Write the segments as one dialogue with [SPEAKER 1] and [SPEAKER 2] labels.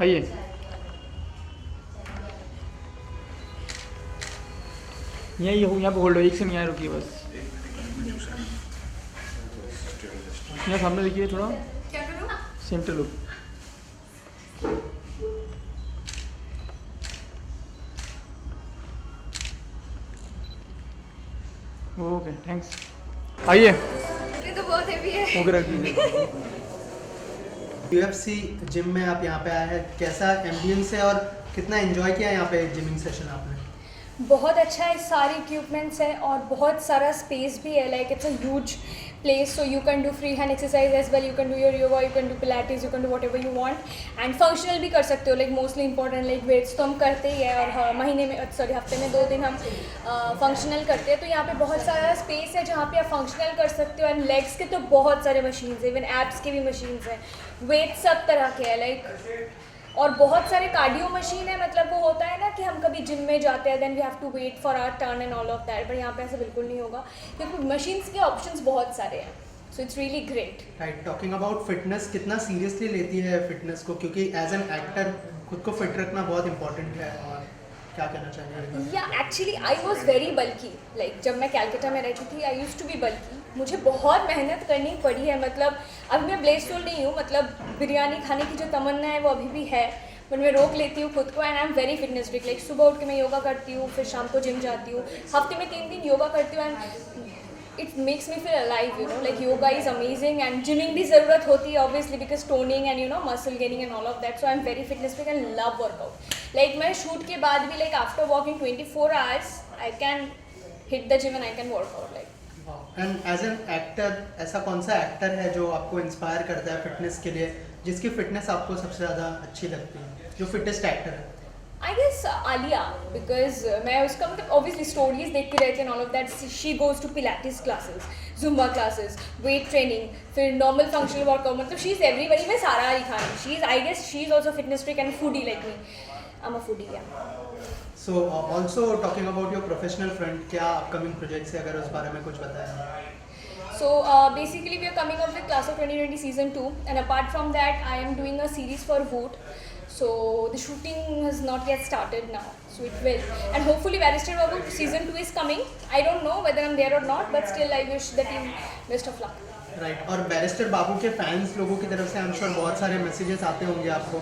[SPEAKER 1] आइए। यहाँ पे होल्ड हो, एक से नहीं आया, रुकिए बस। यहाँ सामने देखिए थोड़ा,
[SPEAKER 2] क्या करूँ?
[SPEAKER 1] Centre look. Okay thanks. आइए,
[SPEAKER 2] ये तो बहुत हेवी है।
[SPEAKER 1] ओके रख दीजिए।
[SPEAKER 3] UFC जिम में आप यहाँ पे आए हैं, कैसा एम्बियंस है और कितना एंजॉय किया यहाँ पे जिमिंग सेशन आपने?
[SPEAKER 2] बहुत अच्छा है, सारे इक्विपमेंट्स हैं और बहुत सारा स्पेस भी है। Like it's a huge place, so you can do free hand exercise as well, you can do your yoga, you can do pilates, you can do whatever you want, and functional भी कर सकते हो। Like mostly important like weights तो हम करते ही है, और महीने में सॉरी हफ्ते में 2 दिन हम फंक्शनल करते हैं। तो यहाँ पे बहुत सारा स्पेस है जहाँ पे आप फंक्शनल कर सकते हो। एंड लेग्स के तो बहुत सारे मशीन्स है, इवन एब्स के भी मशीन्स हैं, वेट सब तरह के हैं लाइक, और बहुत सारे कार्डियो मशीन है। मतलब वो होता है ना कि हम कभी जिम में जाते हैं, then we have to wait for our turn and all of that, पर यहाँ पे ऐसा बिल्कुल नहीं होगा क्योंकि मशीन्स के ऑप्शंस बहुत सारे हैं। So it's really great.
[SPEAKER 3] Right, talking about fitness, कितना सीरियसली लेती है फिटनेस को, क्योंकि एज एन एक्टर खुद को फिट रखना बहुत इंपॉर्टेंट है, और क्या कहना चाहिए?
[SPEAKER 2] या actually I was very bulky. Like जब मैं कैलकाटा में रहती थी, आई यूज टू बी बल्की। मुझे बहुत मेहनत करनी पड़ी है। मतलब अभी मैं ब्लेसफुल नहीं हूँ, मतलब बिरयानी खाने की जो तमन्ना है वो अभी भी है, बट मैं रोक लेती हूँ खुद को। And I am very fitness freak. Like सुबह उठ के मैं योगा करती हूँ, फिर शाम को जिम जाती हूँ, हफ्ते में 3 दिन योगा करती हूँ, and it makes me feel alive, you know. Like yoga is amazing, and gymming भी ज़रूरत होती है obviously, because toning and you know muscle gaining and all of that. So I am very fitness freak and love workout. Like मैं shoot के बाद भी, like after walking 24 hours I can hit the gym and I can workout like.
[SPEAKER 3] And as an actor, ऐसा कौन सा actor है जो आपको इंस्पायर करता है फिटनेस के लिए, जिसकी फिटनेस आपको सबसे ज़्यादा अच्छी लगती है, जो फिटेस्ट एक्टर है?
[SPEAKER 2] आई गेस आलिया, बिकॉज मैं उसका मतलब ऑब्वियसली स्टोरीज देखती रहती हूँ all of that. She goes to Pilates classes, Zumba classes, weight training, फिर नॉर्मल फंक्शनल वर्कआउट, मतलब शी इज़ एवरीबडी में Sara Ali Khan. She is, I guess she is also fitness freak and foodie like me. I am a foodie, yeah.
[SPEAKER 3] So also talking about your professional front, क्या upcoming projects है, अगर उस बारे में कुछ बताएं?
[SPEAKER 2] So basically we are coming up with Class of 2020 season 2, and apart from that I am doing a series for Voot. So the shooting has not yet started now, so it will, and hopefully Barrister Babu season 2 is coming. I don't know whether I'm there or not, but still I wish the team best of luck.
[SPEAKER 3] Right, और barrister बाबू के fans लोगों की तरफ से I am sure बहुत सारे messages आते होंगे आपको,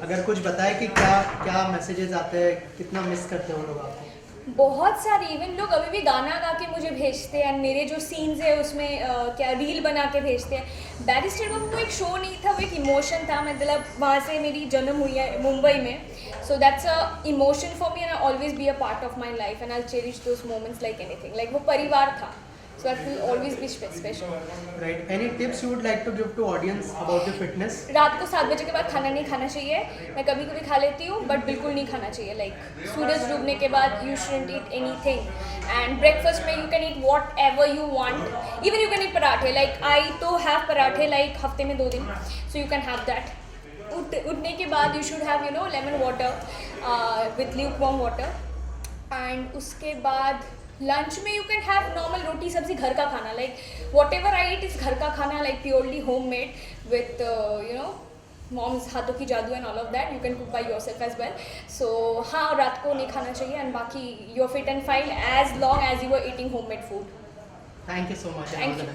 [SPEAKER 3] अगर कुछ बताएं कि क्या क्या मैसेजेस आते हैं, कितना मिस करते हो लोग आपको?
[SPEAKER 2] बहुत सारे इवन लोग अभी भी गाना गा के मुझे भेजते हैं, एंड मेरे जो सीन्स है उसमें क्या रील बना के भेजते हैं। बैरिस्टर बाबू वो एक शो नहीं था, वो एक इमोशन था। मतलब वहाँ से मेरी जन्म हुई है मुंबई में, so that's a emotion for me, and I always be a part of my life, and I cherish those moments like anything. Like वो परिवार था, so that will always be special.
[SPEAKER 3] Right. Any tips you would like to give to audience about the fitness?
[SPEAKER 2] रात को 7 बजे के बाद खाना नहीं खाना चाहिए। मैं कभी कभी खा लेती हूँ, बट बिल्कुल नहीं खाना चाहिए। लाइक सूरज डूबने के बाद you shouldn't eat anything, and breakfast में you can eat whatever you want, even you can eat पराठे। लाइक आई तो हैव पराठे लाइक हफ्ते में 2 दिन, so you can have that. उठने के बाद you should have you know lemon water with lukewarm water, and उसके बाद लंच में यू कैन हैव नॉर्मल रोटी सब्जी, घर का खाना। Like whatever I eat is घर का खाना, like purely homemade with you know mom's हाथों की जादू and all of that. You can cook by yourself as well. सो हाँ, रात को नहीं खाना चाहिए, एंड बाकी you are fit and fine as long as you are eating homemade food.
[SPEAKER 3] Thank you so much.
[SPEAKER 2] Thank you.